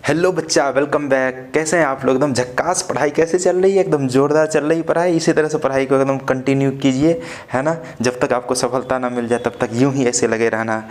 Hello बच्चा, welcome back. कैसे हैं आप लोग? एकदम झक्कास। पढ़ाई कैसे चल रही है? एकदम जोरदार चल रही है पढ़ाई। इसी तरह से पढ़ाई को एकदम कंटिन्यू कीजिए, है ना। जब तक आपको सफलता ना मिल जाए तब तक यूं ही ऐसे लगे रहना।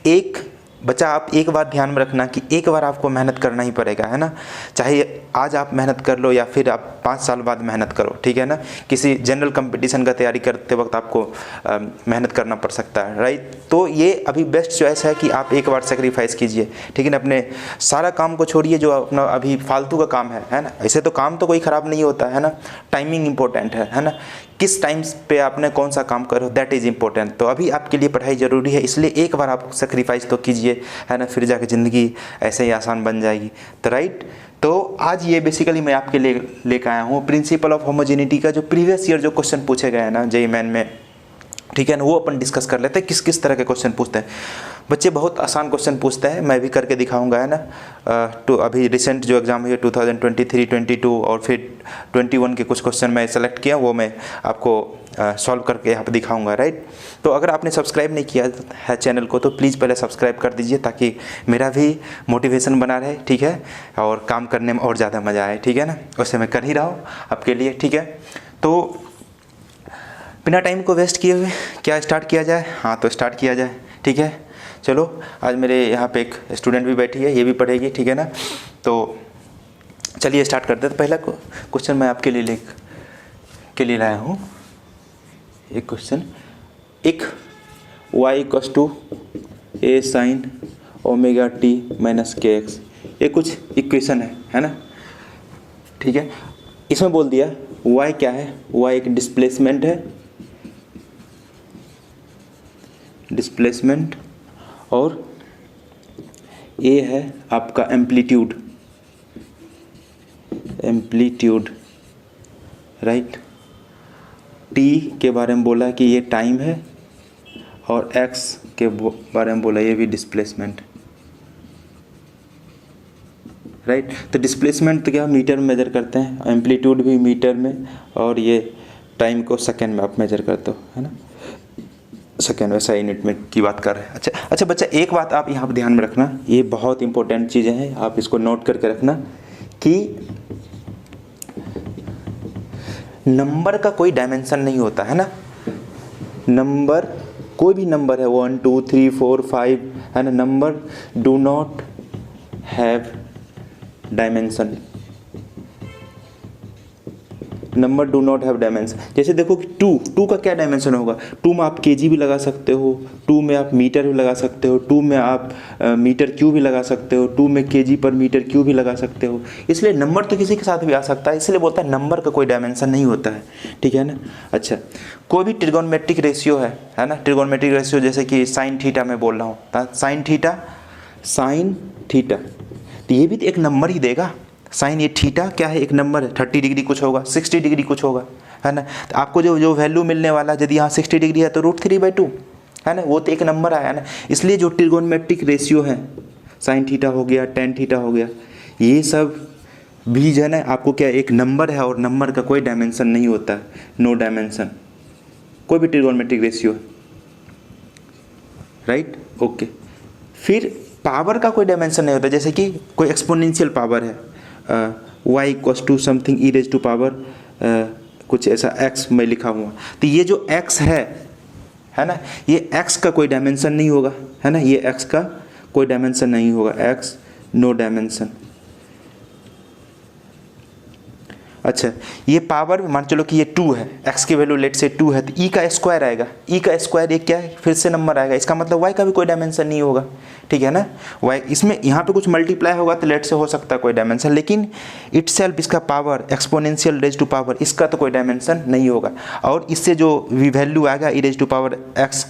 एक बच्चा, आप एक बात ध्यान में रखना कि एक बार आपको मेहनत करना ही पड़ेगा, है ना। चाहे आज आप मेहनत कर लो या फिर आप 5 साल बाद मेहनत करो, ठीक है ना। किसी जनरल कंपटीशन का तैयारी करते वक्त आपको मेहनत करना पड़ सकता है, राइट। तो ये अभी बेस्ट चॉइस है कि आप एक बार सेक्रीफाइस कीजिए, ठीक है ना। अपने सारा काम को छोड़िए जो अपना अभी फालतू का काम है ना। ऐसे तो काम तो कोई ख़राब नहीं होता है ना। टाइमिंग इंपॉर्टेंट है ना। किस टाइम पे आपने कौन सा काम करो, दैट इज़ इम्पोर्टेंट। तो अभी आपके लिए पढ़ाई ज़रूरी है, इसलिए एक बार आप सेक्रीफाइस तो कीजिए, है ना। फिर जाकर ज़िंदगी ऐसे ही आसान बन जाएगी। तो राइट, तो आज ये बेसिकली मैं आपके लिए लेकर आया हूँ प्रिंसिपल ऑफ होमोजेनिटी का जो प्रीवियस ईयर जो क्वेश्चन पूछे गए हैं ना जेईई मेन में, ठीक है ना, वो अपन डिस्कस कर लेते हैं किस किस तरह के क्वेश्चन पूछते हैं। बच्चे बहुत आसान क्वेश्चन पूछते हैं, मैं भी करके दिखाऊंगा, है ना। तो अभी रिसेंट जो एग्ज़ाम हुई है 2023, 22 और फिर 21 के कुछ क्वेश्चन मैं सेलेक्ट किया, वो मैं आपको सॉल्व करके यहाँ पर दिखाऊंगा, राइट। तो अगर आपने सब्सक्राइब नहीं किया है चैनल को तो प्लीज़ पहले सब्सक्राइब कर दीजिए ताकि मेरा भी मोटिवेशन बना रहे, ठीक है, और काम करने में और ज़्यादा मज़ा आए, ठीक है ना। वैसे मैं कर ही रहा हूँ आपके लिए, ठीक है। तो बिना टाइम को वेस्ट किए हुए क्या स्टार्ट किया जाए? हाँ, तो स्टार्ट किया जाए, ठीक है। चलो, आज मेरे यहाँ पे एक स्टूडेंट भी बैठी है, ये भी पढ़ेगी, ठीक है ना। तो चलिए स्टार्ट करते हैं। तो पहला क्वेश्चन मैं आपके लिए लाया हूँ। एक क्वेश्चन, एक y = a sin ωt - kx, ये कुछ इक्वेशन है ना, ठीक है। इसमें बोल दिया y क्या है, y एक डिस्प्लेसमेंट है, डिस्प्लेसमेंट, और a है आपका एम्पलीट्यूड, राइट। t के बारे में बोला कि ये टाइम है, और x के बारे में बोला ये भी डिस्प्लेसमेंट, राइट। तो डिस्प्लेसमेंट तो क्या मीटर में मेजर करते हैं, एम्पलीट्यूड भी मीटर में, और ये टाइम को सेकेंड में आप मेजर करते हो, है ना। सेकेंड, वैसा यूनिट में की बात कर रहे हैं। अच्छा बच्चा, एक बात आप यहाँ पर ध्यान में रखना, ये बहुत इंपॉर्टेंट चीज़ें हैं, आप इसको नोट करके रखना कि नंबर का कोई डायमेंशन नहीं होता है ना। नंबर, कोई भी नंबर है 1 2 3 4 5, है ना, number do not have dimension, number do not have dimension. जैसे देखो कि टू का क्या डायमेंशन होगा, 2 में आप केजी भी लगा सकते हो, 2 में आप मीटर भी लगा सकते हो, 2 में आप मीटर क्यू भी लगा सकते हो, 2 में केजी पर मीटर क्यू भी लगा सकते हो। इसलिए नंबर तो किसी के साथ भी आ सकता है, इसलिए बोलता है नंबर का कोई डायमेंशन नहीं होता है, ठीक है ना। अच्छा, कोई भी ट्रिगोनोमेट्रिक रेशियो है ना, ट्रिगोनोमेट्रिक रेशियो जैसे कि साइन थीटा में बोल रहा हूँ, साइन थीटा, तो ये भी तो एक नंबर ही देगा। साइन, ये थीटा क्या है, एक नंबर है, 30 डिग्री कुछ होगा, 60 डिग्री कुछ होगा, है ना। तो आपको जो वैल्यू मिलने वाला, यदि यहाँ 60 डिग्री है तो √3/2, है ना, वो तो एक नंबर आया ना। इसलिए जो ट्रिगोनोमेट्रिक रेशियो है, साइन थीटा हो गया, टेन थीटा हो गया, ये सब भी जो है ना आपको क्या एक नंबर है, और नंबर का कोई डायमेंशन नहीं होता है, नो डायमेंशन, कोई भी ट्रिगोनोमेट्रिक रेशियो है, राइट, ओके। फिर पावर का कोई डायमेंशन नहीं होता, जैसे कि कोई एक्सपोनेंशियल पावर है, y = समथिंग e⁻⁻, कुछ ऐसा x में लिखा हुआ, तो ये जो x है ना, ये x का कोई डायमेंशन नहीं होगा, है ना, ये x का कोई डायमेंशन नहीं होगा, x नो डायमेंशन। अच्छा, ये पावर मान चलो कि ये 2 है, x की वैल्यू लेट से 2 है, तो e का स्क्वायर आएगा, e का स्क्वायर एक क्या है, फिर से नंबर आएगा, इसका मतलब y का भी कोई डायमेंशन नहीं होगा, ठीक है ना। y इसमें यहाँ पे कुछ मल्टीप्लाई होगा तो लेट से हो सकता है कोई डायमेंशन, लेकिन इटसेल्फ इसका power exponential raise to power, इसका तो कोई डायमेंशन नहीं होगा। और इससे जो वैल्यू आएगा e⁻x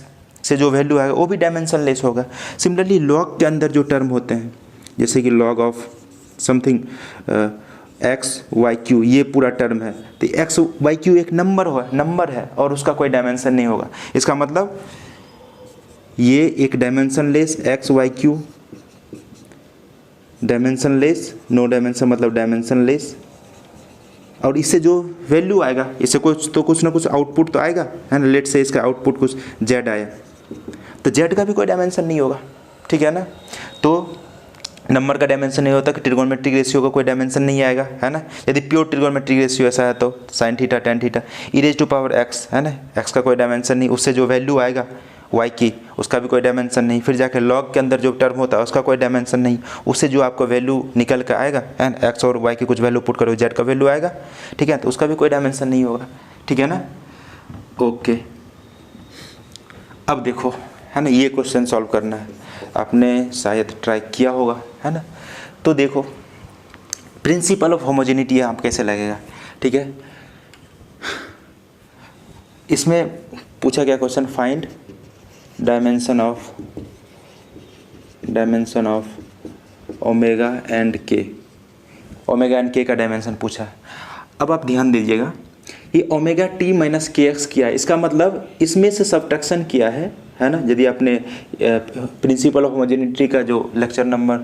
से जो वैल्यू आएगा वो भी डायमेंशन लेस होगा। सिमिलरली लॉग के अंदर जो टर्म होते हैं, जैसे कि लॉग ऑफ समथिंग x/y⁵, ये पूरा टर्म है, तो x/y⁵ एक नंबर है और उसका कोई डायमेंशन नहीं होगा। इसका मतलब ये एक dimensionless x/y⁵, dimensionless, no dimension मतलब डायमेंशन लेस, और इससे जो वैल्यू आएगा, इससे कुछ ना कुछ आउटपुट तो आएगा, है ना। लेट से इसका आउटपुट कुछ z आया, तो z का भी कोई डायमेंशन नहीं होगा, ठीक है ना। तो नंबर का डायमेंशन नहीं होता कि ट्रिगोनोमेट्रिक रेशियो का कोई डायमेंशन नहीं आएगा, है ना। यदि प्योर ट्रिगोनोमेट्रिक रेशियो ऐसा है तो sine theta tan theta e raise to power x, है ना, एक्स का कोई डायमेंशन नहीं, उससे जो वैल्यू आएगा वाई की उसका भी कोई डायमेंशन नहीं, फिर जाके लॉग के अंदर जो टर्म होता है उसका कोई डायमेंशन नहीं, उससे जो आपको वैल्यू निकल कर आएगा, है ना, एक्स और वाई की कुछ वैल्यू पुट करो जेड का वैल्यू आएगा, ठीक है, तो उसका भी कोई डायमेंशन नहीं होगा, ठीक है ना। ओके, अब देखो, है ना, ये क्वेश्चन सॉल्व करना है, आपने शायद ट्राई किया होगा, है ना। तो देखो प्रिंसिपल ऑफ होमोजेनिटी आप कैसे लगेगा, ठीक है। इसमें पूछा गया question, find dimension of omega and के, ओमेगा एंड के का डायमेंशन पूछा। अब आप ध्यान दीजिएगा, ये ओमेगा टी माइनस के एक्स किया है, इसका मतलब इसमें से सब्ट्रैक्शन किया है ना। यदि आपने प्रिंसिपल ऑफ होमोजेनिटी का जो लेक्चर नंबर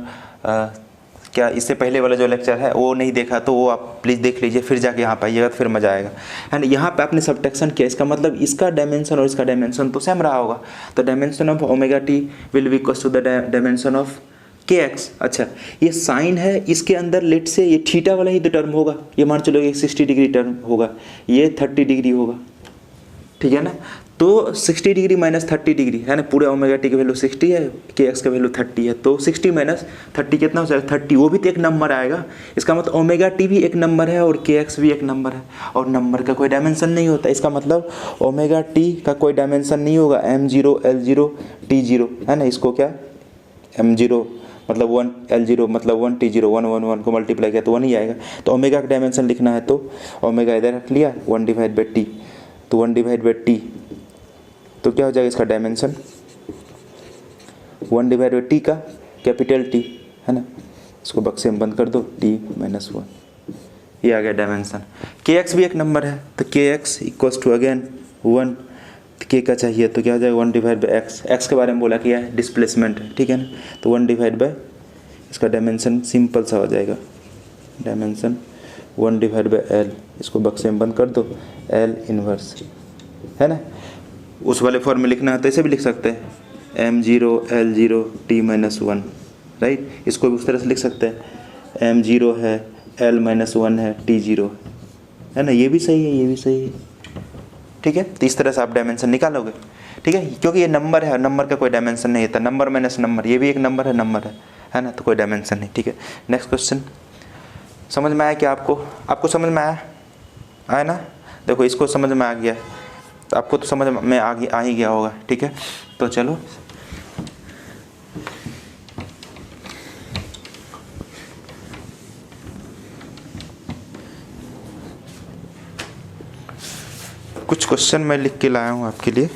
क्या इससे पहले वाला जो लेक्चर है वो नहीं देखा तो वो आप प्लीज़ देख लीजिए, फिर जाके यहाँ पे आइएगा तो फिर मज़ा आएगा, है ना। यहाँ पे आपने सब्ट्रैक्शन किया, इसका मतलब इसका डायमेंशन और इसका डायमेंशन तो सेम रहा होगा, तो dimension of omega t will be equal to the dimension of k x. अच्छा, ये साइन है, इसके अंदर लेट से ये थीटा वाला ही तो टर्म होगा, ये मान चलो 60 डिग्री टर्म होगा, ये 30 डिग्री होगा, ठीक है ना। तो 60 डिग्री माइनस 30 डिग्री, है ना, पूरे ओमेगा टी की वैल्यू 60 है, के एक्स का वैल्यू 30 है, तो 60 माइनस 30 कितना हो जाएगा 30, वो भी तो एक नंबर आएगा। इसका मतलब ओमेगा टी भी एक नंबर है और के एक्स भी एक नंबर है, और नंबर का कोई डायमेंशन नहीं होता, इसका मतलब ओमेगा टी का कोई डायमेंशन नहीं होगा, m0 l0 t0, है ना। इसको क्या m0 मतलब 1 l0 मतलब 1 t0 1 1 1 को मल्टीप्लाई किया तो 1 ही आएगा। तो ओमेगा का डायमेंशन लिखना है तो ओमेगा इधर रख लिया 1 डिवाइड बाई टी, तो 1 डिवाइड बाई टी तो क्या हो जाएगा इसका डायमेंशन 1 डिवाइड बाई टी का कैपिटल टी, है ना, इसको बक्से में बंद कर दो टी माइनस 1, ये आ गया डायमेंशन। के एक्स भी एक नंबर है तो के एक्स इक्वल्स टू अगेन 1, के का चाहिए तो क्या हो जाएगा 1 डिवाइड बाई एक्स, एक्स के बारे में बोला क्या है डिस्प्लेसमेंट है, ठीक है ना। तो 1 डिवाइड बाई इसका डायमेंशन सिंपल सा हो जाएगा, डायमेंशन 1 डिवाइड बाई एल, इसको बक्से में बंद कर दो एल इनवर्स, है ना। उस वाले फॉर्म में लिखना है तो ऐसे भी लिख सकते हैं m0 l0 t minus 1, right, इसको भी उस तरह से लिख सकते हैं m0 है l माइनस 1 है t0, है ना, ये भी सही है, ये भी सही है, ठीक है। तो इस तरह से आप डायमेंशन निकालोगे, ठीक है, क्योंकि ये नंबर है, नंबर का कोई डायमेंशन नहीं होता, नंबर माइनस नंबर, ये भी एक नंबर है, नंबर है ना, तो कोई डायमेंशन नहीं, ठीक है। नेक्स्ट क्वेश्चन समझ में आया क्या आपको समझ में आया ना। देखो इसको समझ में आ गया, तो आपको तो समझ में आ ही गया होगा, ठीक है। तो चलो कुछ क्वेश्चन मैं लिख के लाया हूँ आपके लिए।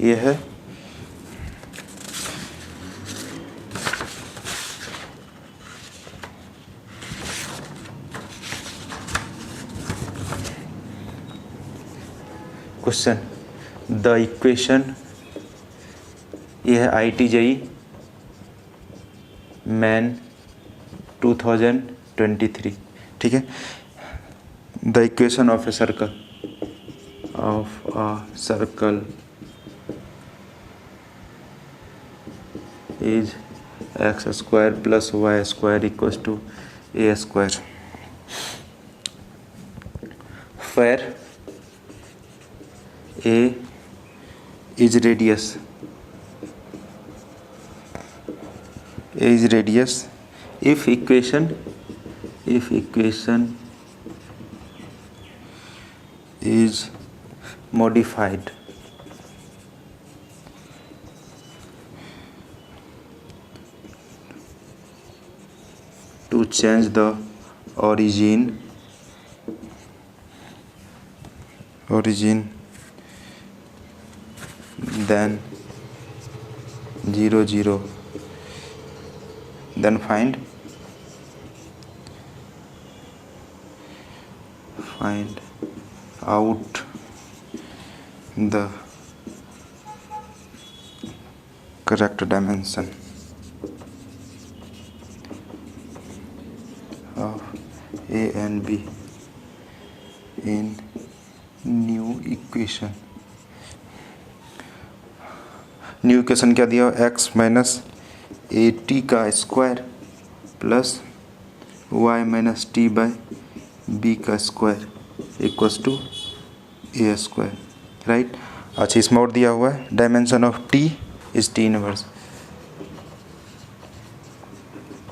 ये है क्वेश्चन, द इक्वेशन, ये है IIT-JEE मैन 2023, ठीक है। The equation of a circle is x square plus y square equals to a square, where a is radius if equation is modified to change the origin then 0 0, then find out the correct dimension of A and B in new equation क्या दिया, x minus A T का square plus y minus T by B का square equals to A square, right. अच्छा, इसमें और दिया हुआ है dimension of t is t inverse,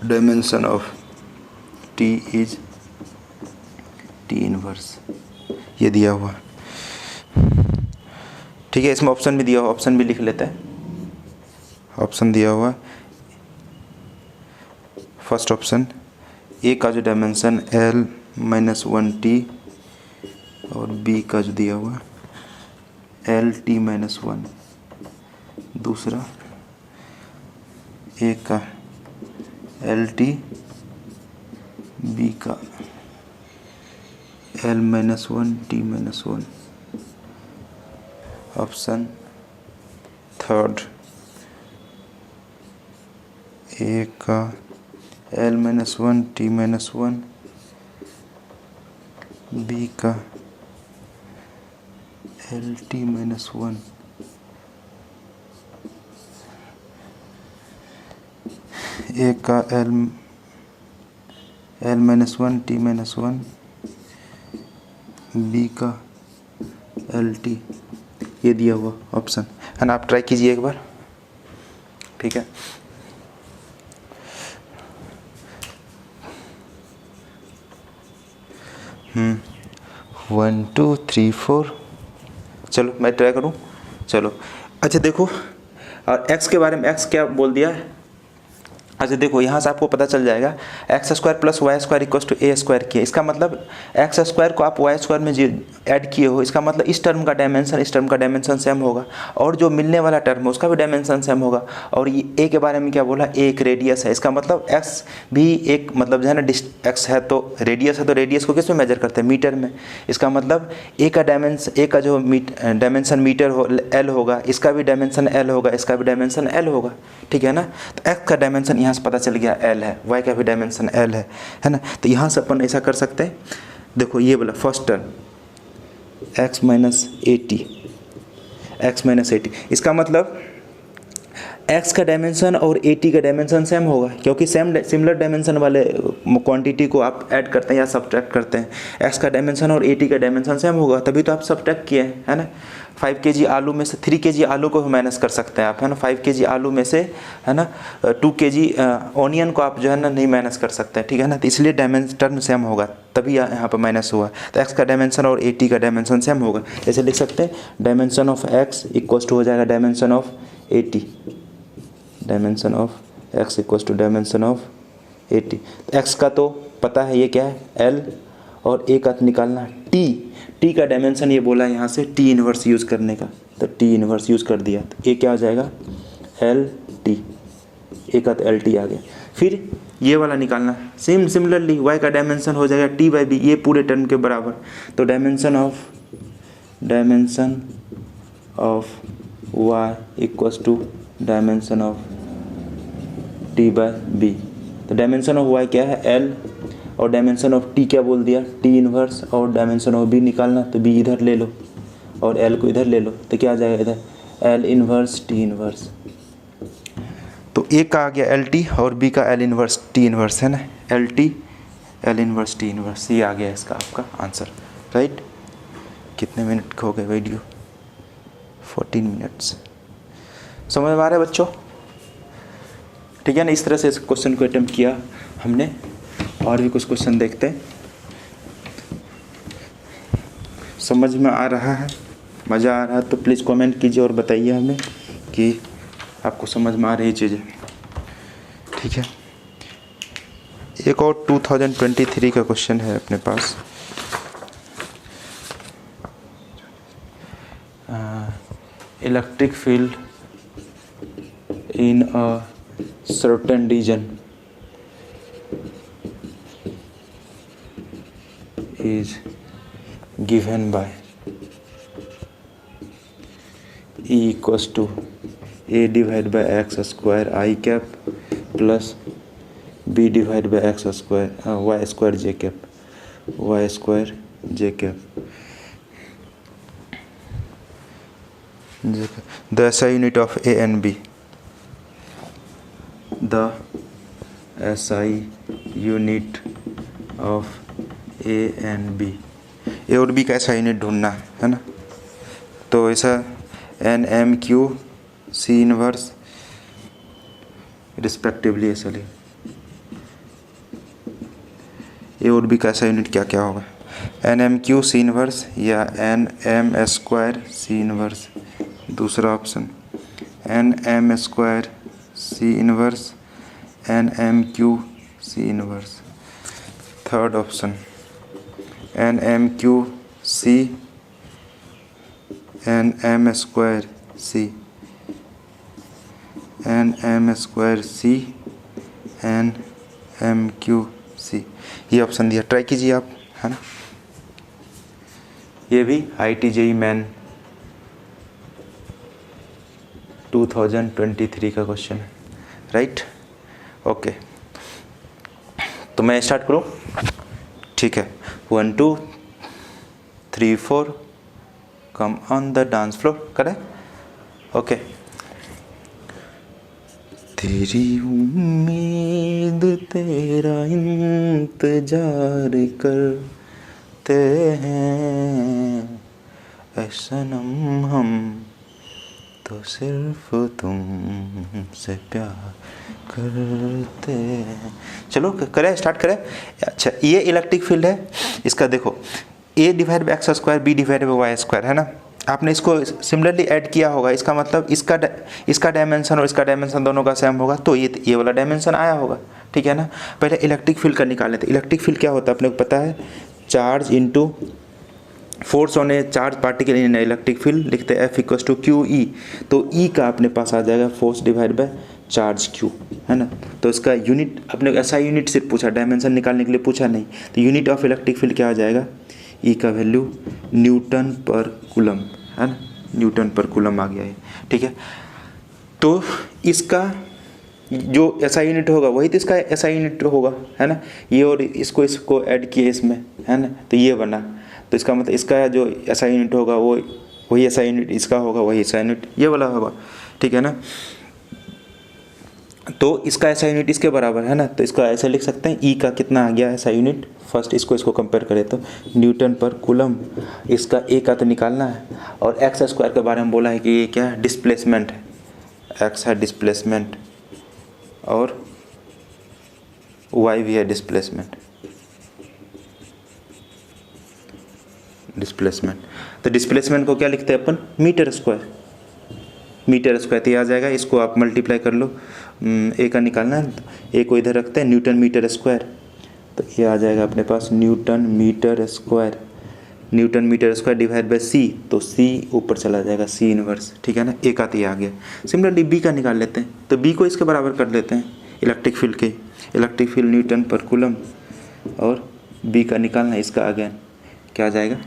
dimension of t is t inverse, ये दिया हुआ। ठीक है, इसमें ऑप्शन भी दिया हुआ, ऑप्शन भी लिख लेते हैं। ऑप्शन दिया हुआ, फर्स्ट ऑप्शन ए का जो डायमेंशन l माइनस 1t और बी का जो दिया हुआ एल टी माइनस 1, दूसरा ए का एल टी, बी का L minus 1 T minus 1। Option third A का L minus 1 T minus 1, B का एल टी माइनस 1, ए का L minus 1 T minus 1, B का एल टी, ये दिया हुआ ऑप्शन है ना। आप ट्राई कीजिए एक बार, ठीक है। वन टू थ्री फोर, चलो मैं ट्राई करूँ, चलो। अच्छा देखो, और x के बारे में x क्या बोल दिया है। अच्छा देखो, यहाँ से आपको पता चल जाएगा x square plus y square equal to A square किया। इसका मतलब एक्स स्क्वायर को आप वाई स्क्वायर में ऐड किए हो, इसका मतलब इस टर्म का डायमेंशन इस टर्म का डायमेंशन सेम होगा, और जो मिलने वाला टर्म है उसका भी डायमेंशन सेम होगा। और ये ए के बारे में क्या बोला, ए एक रेडियस है, इसका मतलब एक्स भी एक मतलब जो है ना एक्स है तो रेडियस को किस में मेजर करते हैं, मीटर में। इसका मतलब ए का डायमेंशन, ए का जो डायमेंशन मीटर हो एल होगा, इसका भी डायमेंशन एल होगा, इसका भी डायमेंशन एल होगा, ठीक है ना। तो एक्स का डायमेंशन यहाँ से पता चल गया एल है, वाई का भी डायमेंशन एल है ना। तो यहाँ से अपन ऐसा कर सकते हैं, देखो ये बोला first term x minus eighty, इसका मतलब x का डायमेंशन और 80 का डायमेंशन सेम होगा, क्योंकि सिमिलर डायमेंशन वाले क्वांटिटी को आप ऐड करते हैं या सब्ट्रैक्ट करते हैं। x का डायमेंशन और 80 का डायमेंशन सेम होगा, तभी तो आप सब्ट्रैक्ट किए हैं, है ना। 5 kg आलू में से 3 kg आलू को माइनस कर सकते हैं आप, है ना। 5 kg आलू में से, है ना, 2 kg ऑनियन को आप जो है ना नहीं माइनस कर सकते हैं, ठीक है ना। तो इसलिए टर्म सेम होगा, तभी यहाँ पर माइनस हुआ। तो x का डायमेंशन और 80 का डायमेंशन सेम होगा, जैसे लिख सकते हैं dimension of x equal to हो जाएगा dimension of 80, dimension of x equal to dimension of 80। x का तो पता है ये क्या है l, और a का निकालना t का डायमेंशन ये बोला यहाँ से t इनवर्स यूज़ करने का, तो t इनवर्स यूज़ कर दिया, तो a क्या हो जाएगा l t, a का तो l t आ गया। फिर ये वाला निकालना सिमिलरली y का डायमेंशन हो जाएगा t बाई बी, ये पूरे टर्म के बराबर। तो dimension of y equals to dimension of t by बी। तो डायमेंशन ऑफ y क्या है l, और डायमेंशन ऑफ t क्या बोल दिया t इनवर्स, और डायमेंशन ऑफ b निकालना, तो b इधर ले लो और l को इधर ले लो, तो क्या आ जाएगा इधर l इनवर्स t इनवर्स। तो a का आ गया l t और b का l इनवर्स t इनवर्स, है ना, l t l inverse t inverse, ये आ गया इसका आपका आंसर, राइट। कितने मिनट हो गए वीडियो, 14 मिनट्स। समझ में आ रहा है बच्चों, ठीक है ना। इस तरह से इस क्वेश्चन को अटेम्प्ट किया हमने, और भी कुछ क्वेश्चन देखते हैं। समझ में आ रहा है, मज़ा आ रहा है तो प्लीज़ कमेंट कीजिए और बताइए हमें कि आपको समझ में आ रही चीज़ें, ठीक है। एक और 2023 का क्वेश्चन है अपने पास। Electric field in a certain region is given by E equals to A divided by x square I cap plus B divided by x square y square j cap, y square j cap। The SI unit of A and B, the SI unit of A and B, A और B का SI unit ढूंढना है ना। तो ऐसा NMQ C inverse respectively ऐसा ले, ए और बी का ऐसा यूनिट क्या क्या होगा, NMQ C इनवर्स या NM स्क्वायर C इनवर्स, दूसरा option NM square C inverse NMQ C inverse, third option NMQ C NM square C, NM square C NMQ C, ये ऑप्शन दिया, ट्राई कीजिए आप, है ना। ये भी IIT JEE मेन 2023 का क्वेश्चन है, राइट। ओके, तो मैं स्टार्ट करूँ, ठीक है। 1 2 3 4 come on the dance floor, करें। ओके। तेरी उम्मीद तेरा इंतजार करते हैं ऐ सनम, हम तो सिर्फ तुमसे प्यार करते हैं। चलो करें, स्टार्ट करें। अच्छा, ये इलेक्ट्रिक फील्ड है, इसका देखो A divide by x square B divide by y square, है ना। आपने इसको सिमिलरली ऐड किया होगा, इसका मतलब इसका डायमेंशन और इसका डायमेंशन दोनों का सेम होगा, तो ये वाला डायमेंशन आया होगा, ठीक है ना। पहले इलेक्ट्रिक फील्ड का निकाल लेते। इलेक्ट्रिक फील्ड क्या होता है अपने को पता है, charge into force on A charge particle in electric field, लिखते हैं F इक्वल्स टू QE। तो E का अपने पास आ जाएगा force divide by charge Q, है ना। तो इसका यूनिट अपने को ऐसा यूनिट सिर्फ पूछा, डायमेंशन निकालने के लिए पूछा नहीं। तो यूनिट ऑफ इलेक्ट्रिक फील्ड क्या आ जाएगा, E का वैल्यू न्यूटन पर कूलम, है ना, न्यूटन पर कूलम आ गया है, ठीक है। तो इसका जो ऐसा यूनिट होगा वही तो इसका ऐसा यूनिट होगा, है ना। ये और इसको ऐड किए इसमें, है ना, तो ये बना। तो इसका मतलब इसका जो ऐसा यूनिट होगा वो वही ऐसा यूनिट इसका होगा, वही ऐसा यूनिट ये वाला होगा, ठीक है ना। तो इसका ऐसा यूनिट इसके बराबर है ना, तो इसका ऐसे लिख सकते हैं, E का कितना आ गया ऐसा यूनिट। फर्स्ट इसको कंपेयर करें तो न्यूटन पर कूलम, इसका A का तो निकालना है, और एक्स स्क्वायर के बारे में बोला है कि ये क्या है, डिस्प्लेसमेंट है, एक्स है डिस्प्लेसमेंट और वाई भी है डिस्प्लेसमेंट। तो डिस्प्लेसमेंट को क्या लिखते हैं अपन, मीटर स्क्वायर। मीटर स्क्वायर तो आ जाएगा, इसको आप मल्टीप्लाई कर लो, A का निकालना है, A को इधर रखते हैं, न्यूटन मीटर स्क्वायर, तो ये आ जाएगा अपने पास newton metre square. Newton metre square divide by C, तो C ऊपर चला जाएगा C इनवर्स, ठीक है ना। A का तो ये आ गया। सिमिलरली B का निकाल लेते हैं, तो B को इसके बराबर कर लेते हैं इलेक्ट्रिक फील्ड के, इलेक्ट्रिक फील्ड न्यूटन पर कूलम, और B का निकालना है, इसका अगेन क्या आ जाएगा,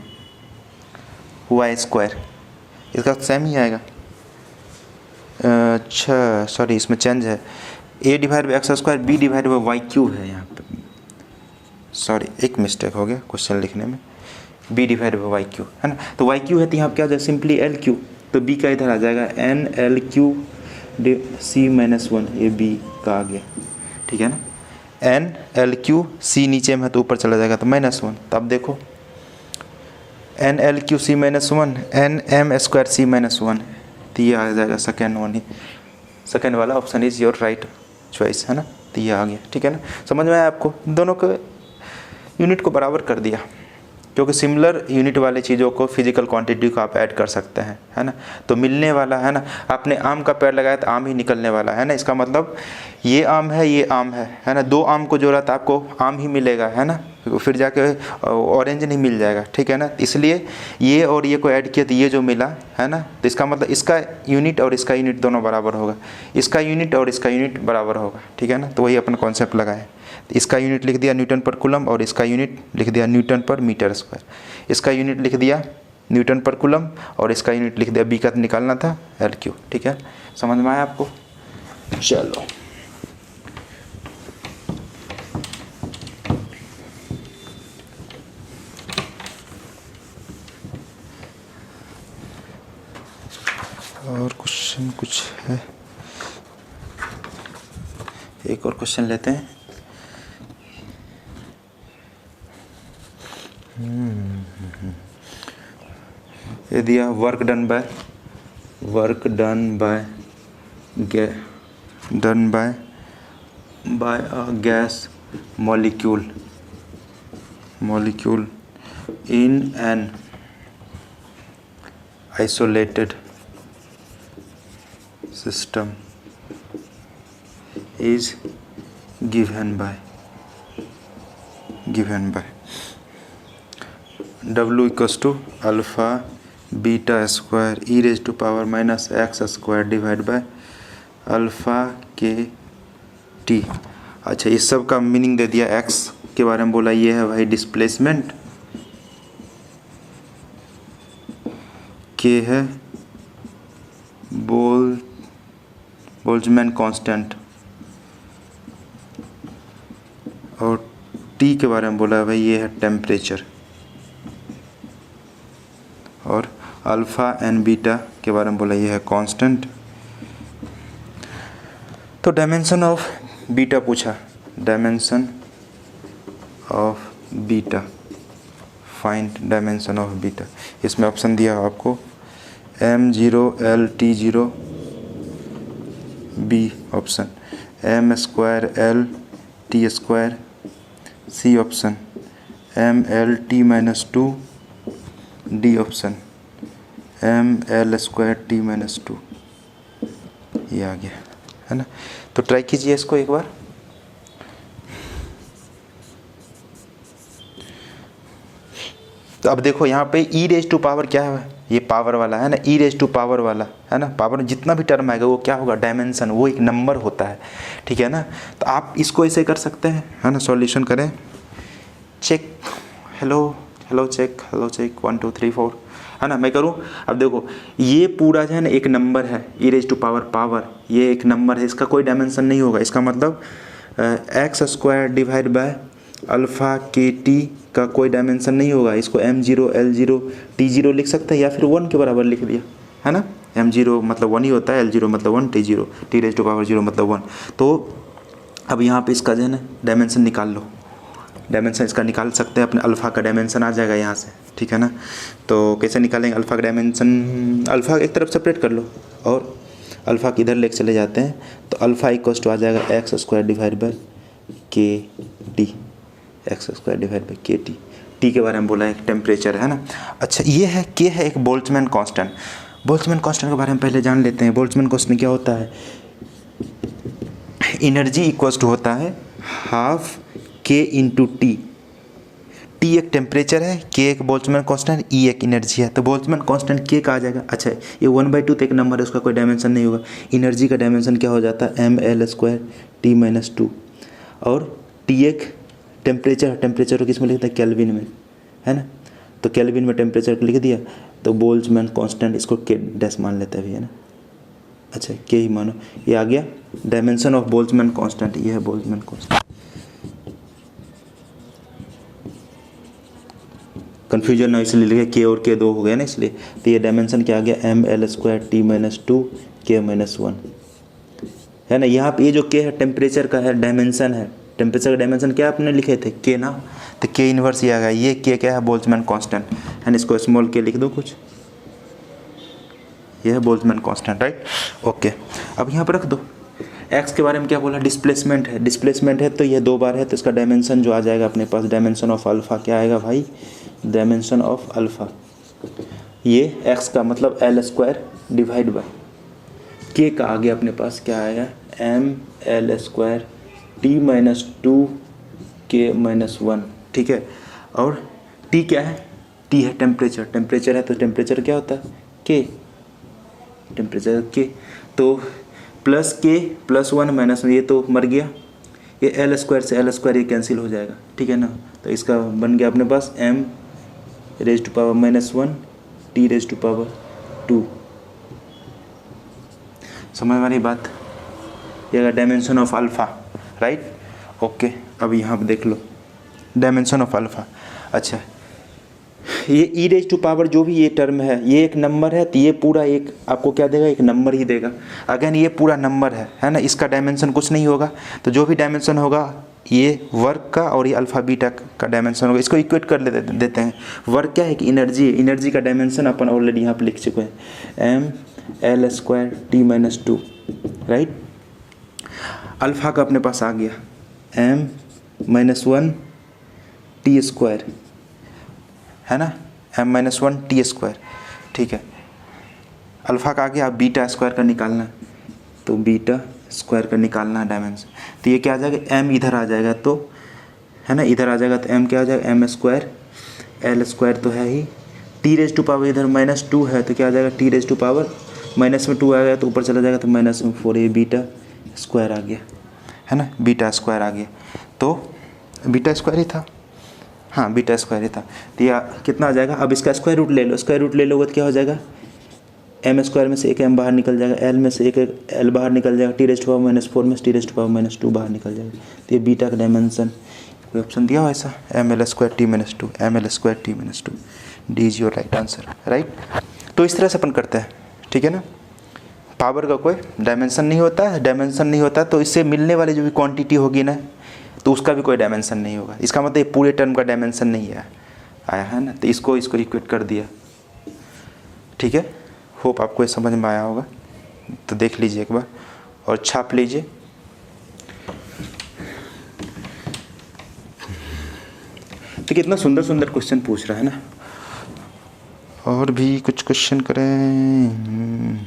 वाई स्क्वायर, इसका सेम ही आएगा। अच्छा सॉरी, इसमें चेंज है, A divide by x square B divide by y q है यहाँ पे, सॉरी एक मिस्टेक हो गया क्वेश्चन लिखने में, B divide by y q, है ना। तो वाई क्यू है तो यहाँ पे क्या आ जाएगा, सिंपली एल क्यू, तो B का इधर आ जाएगा NL क्यू C-1, ये B का आ गया, ठीक है ना। NL C नीचे में है तो ऊपर चला जाएगा तो -1, तो अब देखो NL C-1 NM square C-1, तो ये आ जाएगा सेकेंड वन ही, सेकेंड वाला option is your right choice, है ना। तो ये आ गया, ठीक है ना। समझ में आया आपको, दोनों को यूनिट को बराबर कर दिया, क्योंकि सिमिलर यूनिट वाले चीज़ों को फिजिकल क्वांटिटी को आप ऐड कर सकते हैं, है ना। तो मिलने वाला, है ना, आपने आम का पेड़ लगाया तो आम ही निकलने वाला है ना। इसका मतलब ये आम है, ये आम है ना, दो आम को जोड़ा तो आपको आम ही मिलेगा, है ना, फिर जाके ऑरेंज नहीं मिल जाएगा, ठीक है ना। इसलिए ये और ये को ऐड किया तो ये जो मिला, है ना, तो इसका मतलब इसका यूनिट और इसका यूनिट दोनों बराबर होगा, इसका यूनिट और इसका यूनिट बराबर होगा, ठीक है ना। तो वही अपन कॉन्सेप्ट लगाए, इसका यूनिट लिख दिया न्यूटन पर कूलम और इसका यूनिट लिख दिया न्यूटन पर मीटर स्क्वायर, इसका यूनिट लिख दिया न्यूटन पर कूलम और इसका यूनिट लिख दिया, B का निकालना था LQ, ठीक है। समझ में आया आपको, चलो और क्वेश्चन कुछ है, एक और क्वेश्चन लेते हैं। ये दिया work done by a gas molecule in an isolated system is given by W equals to alpha beta square e raised to power minus x square divided by alpha के T. अच्छा, इस सब का meaning दे दिया। x के बारे में बोला, ये है भाई डिस्प्लेसमेंट, के है बोल्ट्जमैन कांस्टेंट, और t के बारे में बोला है भाई ये है टेम्परेचर, और अल्फ़ा एंड बीटा के बारे में बोला ये है कांस्टेंट। तो डायमेंशन ऑफ बीटा पूछा, dimension of beta, find dimension of beta. इसमें ऑप्शन दिया आपको m0 l t0 b option, m square l t square c option, m l t minus 2 d option, m l square t minus 2। ये आ गया है ना। तो try कीजिए इसको एक बार। तो अब देखो यहाँ पे e रेज टू पावर क्या है, ये पावर वाला है ना, e रेज टू पावर वाला है ना, पावर जितना भी टर्म आएगा वो क्या होगा, डायमेंशन, वो एक नंबर होता है, ठीक है ना। तो आप इसको ऐसे कर सकते हैं, है ना। सॉल्यूशन करें, चेक, हेलो चेक 1 2 3 4, है ना। मैं करूँ, अब देखो ये पूरा जो है ना एक नंबर है, ई रेज टू पावर, ये एक नंबर है, इसका कोई डायमेंशन नहीं होगा। इसका मतलब x square divide bye alpha के टी का कोई डायमेंशन नहीं होगा। इसको m0 l0 t0 लिख सकते हैं, या फिर 1 के बराबर लिख दिया, है ना। m0 मतलब 1 ही होता है, l0 मतलब 1, t0 t raise to power 0 मतलब 1। तो अब यहाँ पे इसका जो है ना डायमेंशन निकाल लो, डायमेंशन इसका निकाल सकते हैं, अपने अल्फ़ा का डायमेंशन आ जाएगा यहाँ से, ठीक है ना। तो कैसे निकालेंगे अल्फ़ा का डायमेंशन, अल्फ़ा एक तरफ सेपरेट कर लो और अल्फ़ा की इधर लेके चले जाते हैं। तो अल्फ़ा इक्वल टू आ जाएगा एक्स स्क्वायर डिवाइड बाय के T, x square divide bye के टी। टी के बारे में बोला है टेम्परेचर, है ना। अच्छा, ये है के है एक बोल्ट्जमैन कांस्टेंट। बोल्ट्जमैन कांस्टेंट के बारे में पहले जान लेते हैं। बोल्ट्जमैन कांस्टेंट क्या होता है, एनर्जी इक्वल टू होता है हाफ के इंटू टी। टी एक टेम्परेचर है, के एक बोल्ट्जमैन कांस्टेंट, ई एक एनर्जी है। तो बोल्ट्जमैन कांस्टेंट के का आ जाएगा। अच्छा, ये 1/2 तो एक नंबर है, उसका कोई डायमेंशन नहीं होगा। एनर्जी का डायमेंशन क्या हो जाता है, ml स्क्वायर टी माइनस 2, और टी एक टेम्परेचर को किस में लिखता है, केल्विन में, है ना। तो केल्विन में टेम्परेचर को लिख दिया, तो बोल्ट्जमैन कांस्टेंट इसको के डैश मान लेता है, है ना। अच्छा, के ही मानो, ये आ गया डायमेंशन ऑफ बोल्ट्जमैन कांस्टेंट, ये है बोल्ट्जमैन कांस्टेंट। कन्फ्यूजन ना इसलिए लिखे, के और के 2 हो गया ना इसलिए। तो ये डायमेंशन क्या आ गया, ml स्क्वायर टी माइनस 2 के माइनस 1, है ना। यहाँ पे ये जो के है टेम्परेचर का है, डायमेंशन है, टेम्परेचर का डायमेंशन क्या आपने लिखे थे, के ना। तो के इनवर्स ये आ गया, ये के क्या है, बोल्ट्जमैन कांस्टेंट, है ना। इसको स्मॉल के लिख दो कुछ, ये है बोल्ट्जमैन कांस्टेंट, राइट। ओके, अब यहाँ पर रख दो। एक्स के बारे में क्या बोला, डिस्प्लेसमेंट है, तो ये 2 बार है, तो इसका डायमेंशन जो आ जाएगा अपने पास, डायमेंशन ऑफ अल्फ़ा क्या आएगा भाई, डायमेंशन ऑफ अल्फ़ा, ये एक्स का मतलब एल स्क्वायर डिवाइड बाय के का आ गया अपने पास, क्या आएगा, m l square t minus 2 के माइनस 1, ठीक है। और टी क्या है, टी है टेम्परेचर है, तो टेम्परेचर क्या होता है, के, टेम्परेचर के। तो प्लस के प्लस 1 माइनस 1, ये तो मर गया, ये एल स्क्वायर से एल स्क्वायर ये कैंसिल हो जाएगा, ठीक है ना। तो इसका बन गया अपने पास m raise to power minus 1 t raise to power 2। समझ में आ रही बात, ये dimension of alpha, right. Okay, अब यहाँ पर देख लो डायमेंशन ऑफ अल्फ़ा। अच्छा, ये ई रेज टू पावर जो भी ये टर्म है ये एक नंबर है, तो ये पूरा एक आपको क्या देगा, एक नंबर ही देगा। अगेन ये पूरा नंबर है ना, इसका डायमेंशन कुछ नहीं होगा। तो जो भी डायमेंशन होगा ये वर्क का और ये अल्फ़ा बीटा का डायमेंशन होगा। इसको इक्वेट कर देते हैं। वर्क क्या है कि एनर्जी है, एनर्जी का डायमेंशन अपन ऑलरेडी यहाँ पर लिख चुके हैं, ml² t-2, राइट। अल्फ़ा का अपने पास आ गया m-1 t², है ना, m-1 t², ठीक है। अल्फ़ा का आ गया, अब बीटा स्क्वायर का निकालना है, तो बीटा स्क्वायर का निकालना है डायमेंशन। तो ये क्या आ जाएगा, m इधर आ जाएगा, तो है ना, इधर आ जाएगा तो m क्या आ जाएगा, m², l² तो है ही, t⁻² इधर -2 है तो क्या आ जाएगा, t⁻, माइनस में 2 आ गया तो ऊपर चला जाएगा तो -4, ये बीटा स्क्वायर आ गया, है ना, बीटा स्क्वायर आ गया। तो बीटा स्क्वायर ही था, हाँ बीटा स्क्वायर ही था। तो यह कितना आ जाएगा, अब इसका स्क्वायर रूट ले लो, स्क्वायर रूट ले लोगे तो क्या हो जाएगा, m² में से एक m बाहर निकल जाएगा, l में से एक l बाहर निकल जाएगा, t⁻⁻4 में से t⁻⁻2 बाहर निकल जाएगा। तो ये बीटा का डायमेंशन कोई ऑप्शन दिया हो ऐसा, ml² t-2, ml² t-2, D is your right answer, right. तो इस तरह से अपन करते हैं, ठीक है ना। पावर का कोई डायमेंशन नहीं होता है, डायमेंशन नहीं होता तो इससे मिलने वाली जो भी क्वांटिटी होगी ना तो उसका भी कोई डायमेंशन नहीं होगा। इसका मतलब ये पूरे टर्म का डायमेंशन नहीं आया है ना, तो इसको इक्वेट कर दिया, ठीक है। होप आपको ये समझ में आया होगा, तो देख लीजिए एक बार और छाप लीजिए। तो कितना सुंदर सुंदर क्वेश्चन पूछ रहा है ना। और भी कुछ क्वेश्चन करें,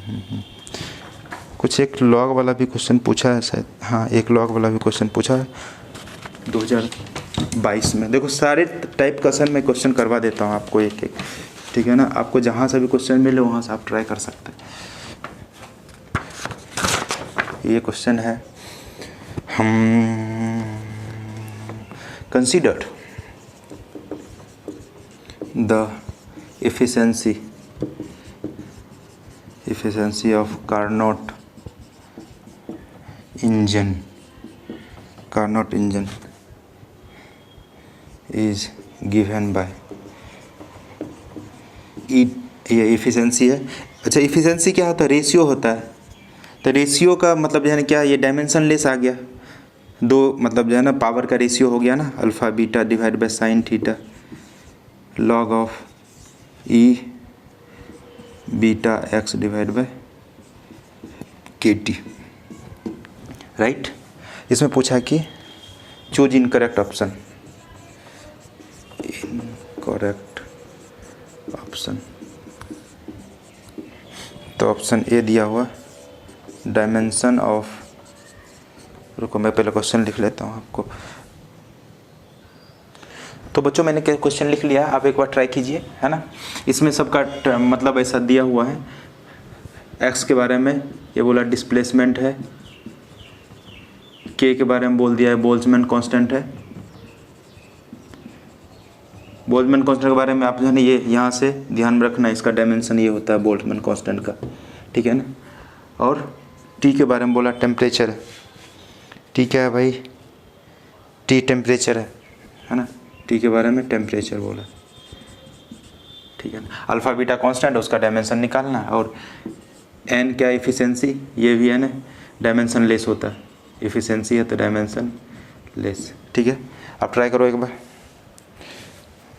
कुछ एक लॉग वाला भी क्वेश्चन पूछा है शायद, हाँ एक लॉग वाला भी क्वेश्चन पूछा है 2022 में। देखो सारे टाइप क्वेश्चन मैं क्वेश्चन करवा देता हूँ आपको एक एक, ठीक है ना। आपको जहाँ से भी क्वेश्चन मिले वहाँ से आप ट्राई कर सकते हैं। ये क्वेश्चन है, हम considered the efficiency of Carnot engine is given by ये एफिशिएंसी है। अच्छा एफिशिएंसी क्या होता है, रेशियो होता है। तो रेशियो का मतलब जो है ना क्या, ये डायमेंशन लेस आ गया, दो मतलब जो है ना पावर का रेशियो हो गया ना, alpha beta divide by sine theta log of E beta x divide by के टी, राइट। इसमें पूछा कि चूज इनकरेक्ट ऑप्शन, तो ऑप्शन ए दिया हुआ डायमेंशन ऑफ, रुको मैं पहले क्वेश्चन लिख लेता हूँ आपको। तो बच्चों मैंने क्वेश्चन लिख लिया, आप एक बार ट्राई कीजिए, है ना। इसमें सबका मतलब ऐसा दिया हुआ है, एक्स के बारे में ये बोला डिस्प्लेसमेंट है, के बारे में बोल दिया है बोल्ट्जमैन कांस्टेंट है। बोल्ट्जमैन कांस्टेंट के बारे में आप जो है ना ये यहाँ से ध्यान में रखना, इसका डायमेंशन ये होता है बोल्ट्जमैन कांस्टेंट का, ठीक है ना। और टी के बारे में बोला टेम्परेचर, टी क्या है भाई, टी टेम्परेचर है ना, टी के बारे में टेम्परेचर बोला, ठीक है ना। अल्फ़ा बीटा कांस्टेंट उसका डायमेंशन निकालना है। और एन क्या एफिशिएंसी, ये भी है ना डायमेंशन लेस होता है, एफिशिएंसी है तो डायमेंशन लेस, ठीक है। आप ट्राई करो एक बार,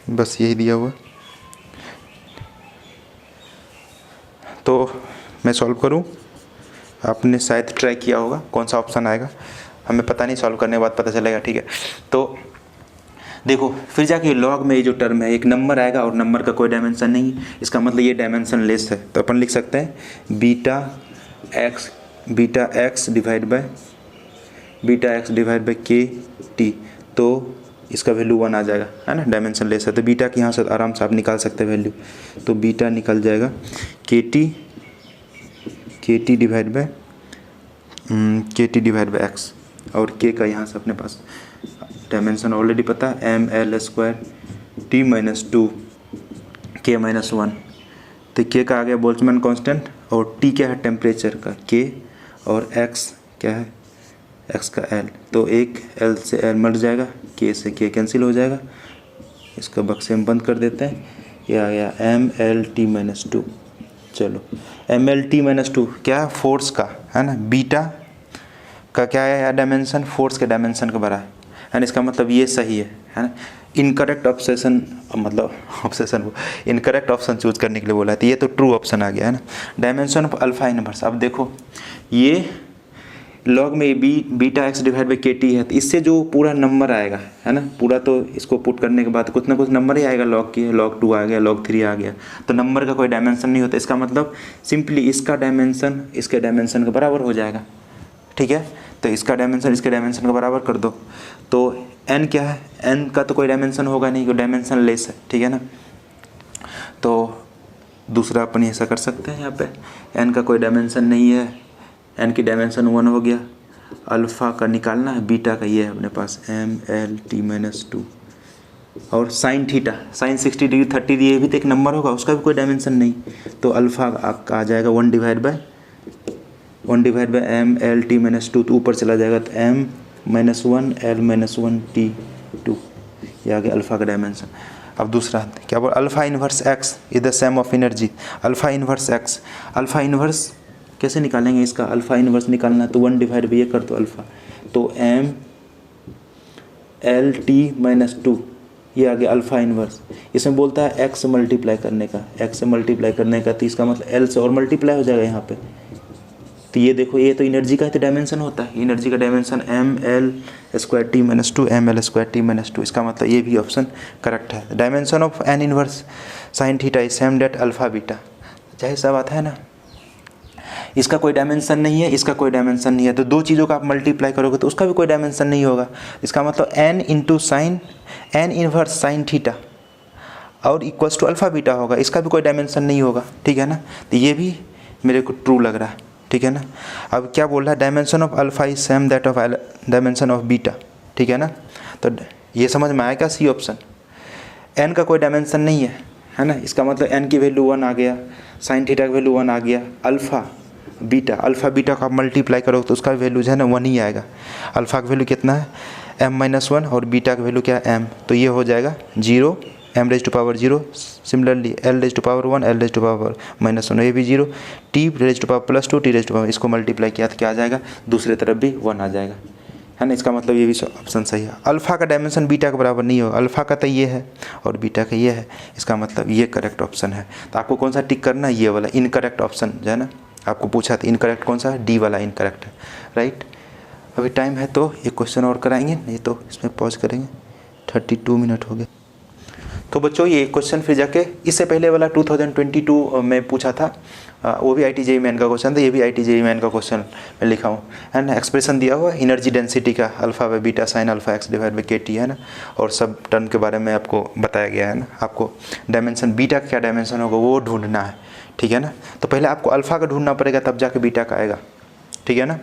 बस यही दिया हुआ। तो मैं सॉल्व करूं, आपने शायद ट्राई किया होगा, कौन सा ऑप्शन आएगा हमें पता नहीं, सॉल्व करने के बाद पता चलेगा, ठीक है। तो देखो फिर जाके लॉग में ये जो टर्म है एक नंबर आएगा और नंबर का कोई डायमेंशन नहीं, इसका मतलब ये डायमेंशन लेस है। तो अपन लिख सकते हैं बीटा एक्स डिवाइड बाय के टी, तो इसका वैल्यू 1 आ जाएगा, है ना, डायमेंशन लेस है। तो बीटा की यहाँ से आराम से आप निकाल सकते हैं वैल्यू, तो बीटा निकल जाएगा के टी डिवाइड बाय एक्स, और के का यहाँ से अपने पास डायमेंशन ऑलरेडी पता है ml² t-2 k-1। तो के का आ गया बोल्ट्जमैन कांस्टेंट, और टी क्या है टेम्परेचर का के, और एक्स क्या है एक्स का एल, तो एक एल से एल मर जाएगा, के से के कैंसिल हो जाएगा, इसका बक्से में बंद कर देते हैं। ये आ गया MLT-2। चलो MLT-2 क्या है, फोर्स का है ना, बीटा का क्या है डायमेंशन, फोर्स के डायमेंशन का बड़ा है ना। इसका मतलब ये सही है ना। इनकरेक्ट ऑप्शन मतलब ऑप्शन इनकरेक्ट ऑप्शन चूज करने के लिए बोला है, तो ये तो ट्रू ऑप्शन आ गया है ना। डायमेंशन ऑफ अल्फा इनवर्स, अब देखो ये लॉग में बीटा एक्स डिवाइड बाई के टी है, तो इससे जो पूरा नंबर आएगा है ना, पूरा तो इसको पुट करने के बाद कुछ ना कुछ नंबर ही आएगा, लॉग की लॉग 2 आ गया, लॉग 3 आ गया, तो नंबर का कोई डायमेंशन नहीं होता। इसका मतलब सिंपली इसका डायमेंशन इसके डायमेंशन के बराबर हो जाएगा, ठीक है। तो इसका डायमेंशन इसके डायमेंशन का बराबर कर दो, तो n क्या है, n का तो कोई डायमेंशन होगा नहीं, कोई डायमेंशन लेस है, ठीक है ना। तो दूसरा अपन ऐसा कर सकते हैं, यहाँ पे n का कोई डायमेंशन नहीं है, n की डायमेंशन 1 हो गया। अल्फ़ा का निकालना है, बीटा का ये है अपने पास MLT-2 और साइन थीटा, साइन 60 डिग्री 30 दिए भी तो एक नंबर होगा, उसका भी कोई डायमेंशन नहीं, तो अल्फ़ा आ जाएगा 1 डिवाइड बाय MLT-2, तो ऊपर चला जाएगा तो M-1 L-1 T2, ये आ गया अल्फ़ा का डायमेंशन। अब दूसरा क्या बोल, alpha inverse x is the sum of energy. Alpha inverse x, alpha inverse कैसे निकालेंगे, इसका अल्फ़ा इनवर्स निकालना तो 1 डिवाइड बाई ये कर दो अल्फ़ा, तो MLT-2 ये आ गया अल्फ़ा इनवर्स। इसमें बोलता है x से मल्टीप्लाई करने का, x से मल्टीप्लाई करने का, तो इसका मतलब l से और मल्टीप्लाई हो जाएगा यहाँ पे। तो ये देखो, ये तो एनर्जी का तो डायमेंशन होता है, एनर्जी का डायमेंशन ML2T-2 ML2T-2, इसका मतलब ये भी ऑप्शन करेक्ट है। Dimension of n inverse sine theta is same that alpha beta, जाहिर सा बात है ना। इसका कोई डायमेंशन नहीं है, इसका कोई डायमेंशन नहीं है, तो दो चीज़ों का आप मल्टीप्लाई करोगे तो उसका भी कोई डायमेंशन नहीं होगा। इसका मतलब n into sine N inverse sine theta और इक्वल्स टू अल्फ़ा बीटा होगा, इसका भी कोई डायमेंशन नहीं होगा, ठीक है ना। तो ये भी मेरे को ट्रू लग रहा है, ठीक है ना। अब क्या बोल रहा है, dimension of alpha is same that of dimension of beta, ठीक है ना। तो ये समझ में आएगा सी ऑप्शन। n का कोई डायमेंशन नहीं है ना, इसका मतलब n की वैल्यू 1 आ गया, साइन थीटा की वैल्यू 1 आ गया, अल्फ़ा बीटा का मल्टीप्लाई करो तो उसका वैल्यू जो है ना 1 ही आएगा। अल्फ़ा का वैल्यू कितना है M-1 और बीटा का वैल्यू क्या है m, तो ये हो जाएगा 0, m⁻0, सिमिलरली l⁻1 l⁻−1, ये भी 0, t⁻+2 t⁻, इसको मल्टीप्लाई किया तो क्या आ जाएगा, दूसरे तरफ भी 1 आ जाएगा, है ना। इसका मतलब ये भी ऑप्शन सही है। अल्फ़ा का डायमेंशन बीटा के बराबर नहीं होगा, अल्फ़ा का तो ये है और बीटा का ये है, इसका मतलब ये करेक्ट ऑप्शन है। तो आपको कौन सा टिक करना है, ये वाला इनकरेक्ट ऑप्शन जो है ना, आपको पूछा था इनकरेक्ट कौन सा है, डी वाला इनकरेक्ट है, राइट। अभी टाइम है तो एक क्वेश्चन और कराएंगे, नहीं तो इसमें पॉज करेंगे, 32 मिनट हो गए। तो बच्चों ये क्वेश्चन फिर जाके इससे पहले वाला 2022 में पूछा था, वो भी IIT-JEE मेन का क्वेश्चन था, ये भी IIT-JEE मेन का क्वेश्चन मैं लिखा हूँ, है ना। एक्सप्रेशन दिया हुआ एनर्जी डेंसिटी का alpha by beta sine alpha x divide by के टी, है ना, और सब टर्म के बारे में आपको बताया गया है ना। आपको डायमेंशन बीटा का क्या डायमेंशन होगा वो ढूंढना है, ठीक है ना। तो पहले आपको अल्फ़ा का ढूंढना पड़ेगा, तब जाके बीटा का आएगा, ठीक है ना।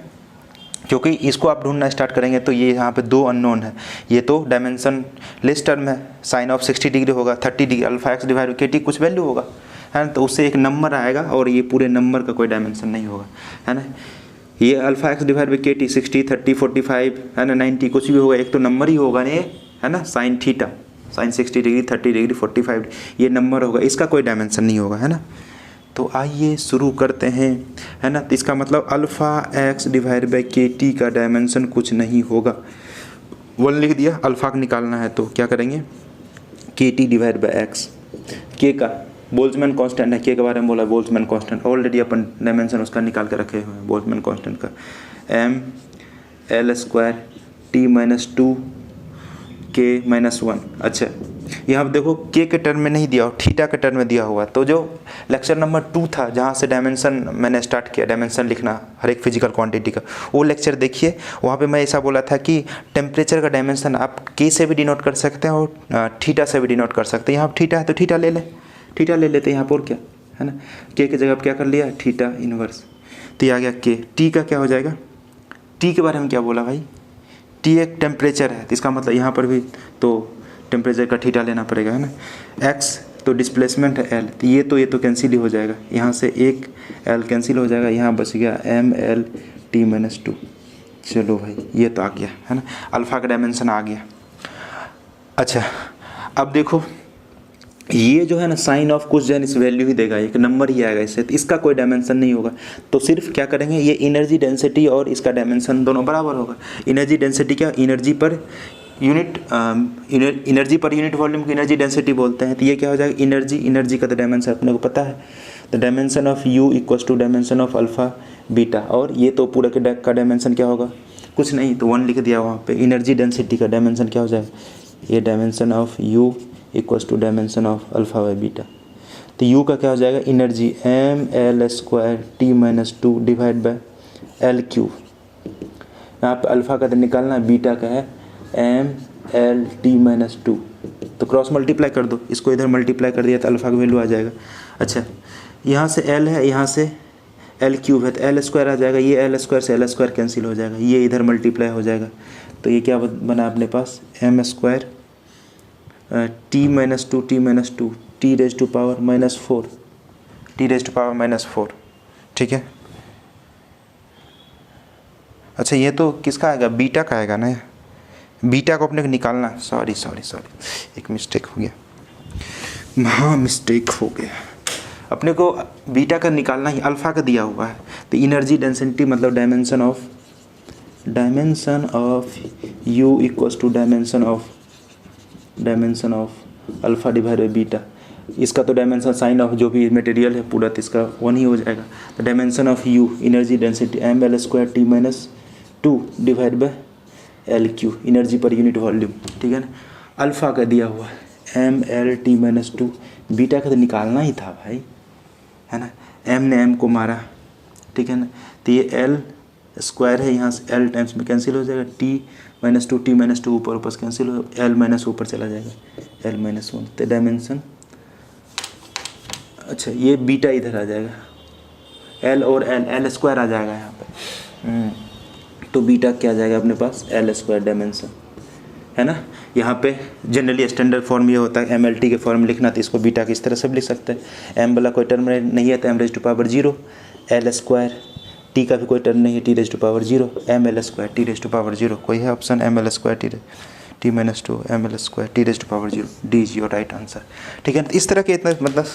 क्योंकि इसको आप ढूंढना स्टार्ट करेंगे तो ये यहाँ पे 2 अननोन है, ये तो डायमेंशन लेस टर्म है, साइन ऑफ 60 डिग्री होगा, 30 डिग्री, अल्फ़ा एक्स डिवाइड के टी कुछ वैल्यू होगा, है ना, तो उससे एक नंबर आएगा और ये पूरे नंबर का कोई डायमेंशन नहीं होगा, है ना। ये अल्फ़ा एक्स डिवाइड बाई के टी 60 30 45 है ना 90 कुछ भी होगा, एक तो नंबर ही होगा नहीं, है ना। Sine theta sine 60 degree 30 degree 45 ये नंबर होगा, इसका कोई डायमेंशन नहीं होगा, है ना। तो आइए शुरू करते हैं, है ना। तो इसका मतलब अल्फ़ा एक्स डिवाइड बाई के टी का डायमेंशन कुछ नहीं होगा, 1 लिख दिया। अल्फ़ा का निकालना है तो क्या करेंगे, के टी डिवाइड बाई एक्स, के का बोल्ट्जमैन कांस्टेंट है, के के बारे में बोला बोल्ट्जमैन कांस्टेंट, ऑलरेडी अपन डायमेंशन उसका निकाल के रखे हुए हैं बोल्ट्जमैन कांस्टेंट का, ML² T-2 K-1। अच्छा यहाँ पर देखो के के टर्म में नहीं दिया और थीटा के टर्म में दिया हुआ, तो जो लेक्चर नंबर 2 था जहाँ से डायमेंशन मैंने स्टार्ट किया, डायमेंशन लिखना हर एक फिजिकल क्वांटिटी का, वो लेक्चर देखिए, वहाँ पे मैं ऐसा बोला था कि टेम्परेचर का डायमेंशन आप के से भी डिनोट कर सकते हैं और थीटा से भी डिनोट कर सकते हैं। यहाँ थीटा है तो थीटा ले लें, थीटा ले लेते हैं यहाँ पर, क्या है ना, के की जगह क्या कर लिया, थीटा इनवर्स, तो ये आ गया के। टी का क्या हो जाएगा, टी के बारे में क्या बोला भाई, टी एक टेम्परेचर है, तो इसका मतलब यहाँ पर भी तो टेम्परेचर का थीटा लेना पड़ेगा, है ना। एक्स तो डिस्प्लेसमेंट है एल, तो ये तो कैंसिल ही हो जाएगा, यहाँ से एक एल कैंसिल हो जाएगा, यहाँ बच गया ML-T-2। चलो भाई ये तो आ गया, है ना, अल्फ़ा का डायमेंशन आ गया। अच्छा अब देखो ये जो है ना साइन ऑफ कुछ जो है इस वैल्यू ही देगा, एक नंबर ही आएगा इससे, तो इसका कोई डायमेंशन नहीं होगा। तो सिर्फ क्या करेंगे, ये एनर्जी डेंसिटी और इसका डायमेंशन दोनों बराबर होगा। एनर्जी डेंसिटी क्या, energy per unit energy per unit volume की एनर्जी डेंसिटी बोलते हैं। तो ये क्या हो जाएगा, एनर्जी का तो डायमेंशन अपने को पता है, तो dimension of u equals to dimension of alpha beta. और ये तो पूरा के का डायमेंशन क्या होगा, कुछ नहीं, तो 1 लिख दिया वहाँ पे। एनर्जी डेंसिटी का डायमेंशन क्या हो जाएगा, ये dimension of u equals to dimension of alpha by beta. तो यू का क्या हो जाएगा, energy mL²T-2 divide by l cube. यहाँ पे अल्फा का तो निकालना है, बीटा का है mLT-2। तो क्रॉस मल्टीप्लाई कर दो, इसको इधर मल्टीप्लाई कर दिया तो अल्फा का वैल्यू आ जाएगा। अच्छा, यहाँ से एल है, यहाँ से एल क्यूब है, तो L² आ जाएगा। ये L² से L² कैंसिल हो जाएगा, ये इधर मल्टीप्लाई हो जाएगा। तो ये क्या बना अपने पास, m² T-2 T⁻⁻4 ठीक है। अच्छा, ये तो किसका आएगा, बीटा का आएगा ना, बीटा को अपने को निकालना। सॉरी एक मिस्टेक हो गया, हाँ मिस्टेक हो गया। अपने को बीटा का निकालना ही, अल्फ़ा का दिया हुआ है। तो एनर्जी डेंसिटी मतलब dimension of u equals to dimension of alpha divide by beta. इसका तो डायमेंशन साइन ऑफ जो भी मटेरियल है पूरा, तो इसका 1 ही हो जाएगा। तो dimension of you energy density mL²T-2 divide by L Q, energy per unit volume, ठीक है ना। अल्फ़ा का दिया हुआ है mLT-2, बीटा का तो निकालना ही था भाई, है ना। m ने m को मारा, ठीक है ना। तो ये L² है, यहाँ से L टाइम्स में कैंसिल हो जाएगा, T-2 ऊपर से कैंसिल हो, L- ऊपर चला जाएगा, L-1। तो डायमेंशन, अच्छा ये बीटा इधर आ जाएगा, L और L² आ जाएगा यहाँ पे। तो बीटा क्या आ जाएगा अपने पास, L² डायमेंशन, है ना। यहाँ पे जनरली स्टैंडर्ड फॉर्म ये होता है mLT के फॉर्म में लिखना, तो इसको बीटा की इस तरह से भी लिख सकते हैं। m वाला कोई टर्म नहीं है तो m⁻�0, L² T का भी कोई टर्म नहीं है, T⁻�0, mL² T⁻�0। कोई है option, mL² T-2 mL² T⁻�0, D is your right answer, ठीक है। इस तरह के इतना मतलब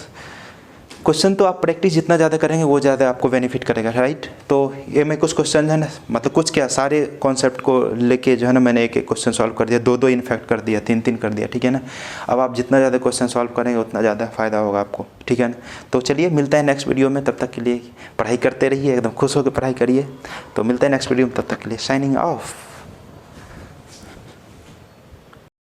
क्वेश्चन तो आप प्रैक्टिस जितना ज़्यादा करेंगे वो ज़्यादा आपको बेनिफिट करेगा, राइट। तो ये मैं कुछ क्वेश्चन है ना, मतलब कुछ क्या सारे कॉन्सेप्ट को लेके जो है ना मैंने एक क्वेश्चन सॉल्व कर दिया, 2 इनफैक्ट कर दिया, 3 कर दिया, ठीक है ना। अब आप जितना ज़्यादा क्वेश्चन सॉल्व करेंगे उतना ज़्यादा फ़ायदा होगा आपको, ठीक है ना। तो चलिए मिलता है नेक्स्ट वीडियो में, तब तक के लिए पढ़ाई करते रहिए, एकदम खुश होकर पढ़ाई करिए। तो मिलते हैं नेक्स्ट वीडियो में, तब तक के लिए साइनिंग ऑफ।